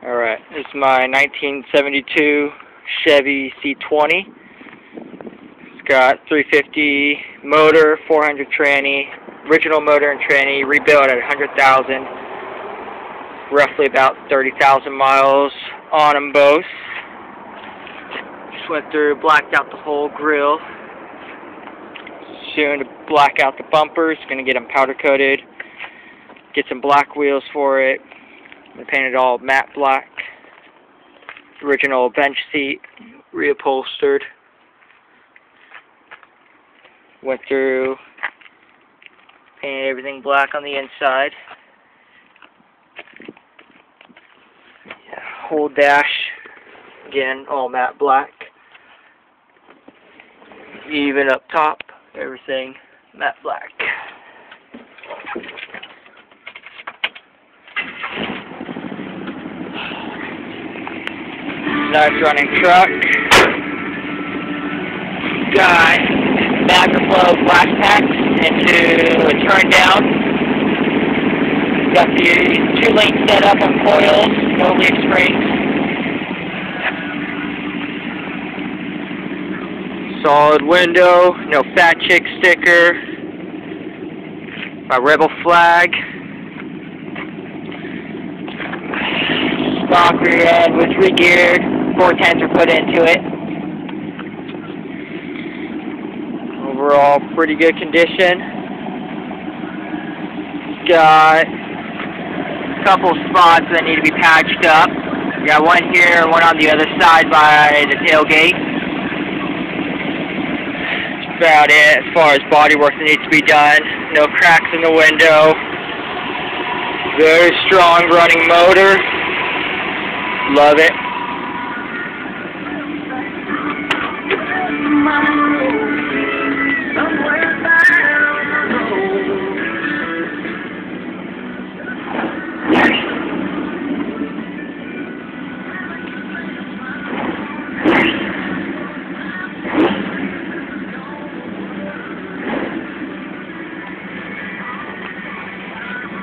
Alright, this is my 1972 Chevy C20. It's got 350 motor, 400 tranny, original motor and tranny, rebuilt at 100,000, roughly about 30,000 miles on them both. Just went through, blacked out the whole grill. Soon to black out the bumpers, gonna get them powder coated, get some black wheels for it. I painted all matte black. Original bench seat, reupholstered. Went through, painted everything black on the inside. Whole dash, again, all matte black. Even up top, everything matte black. Nice running truck. Got Magnaflow black packs into a turn down. Got the 2-lane setup on coils, no leaf springs. Solid window, no fat chick sticker. My rebel flag. Stock rear end was re-geared. 410s are put into it. Overall, pretty good condition. Got a couple spots that need to be patched up. Got one here, one on the other side by the tailgate. That's about it as far as body work that needs to be done. No cracks in the window. Very strong running motor. Love it.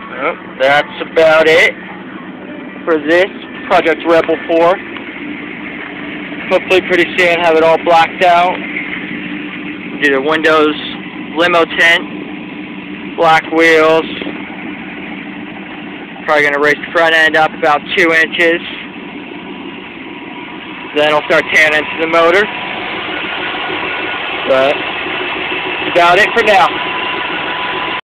Well, that's about it for this Project Rebel 4. Hopefully pretty soon have it all blacked out. Do the windows limo tint, black wheels. Probably going to raise the front end up about 2 inches. Then I'll start tearing into the motor. But that's about it for now.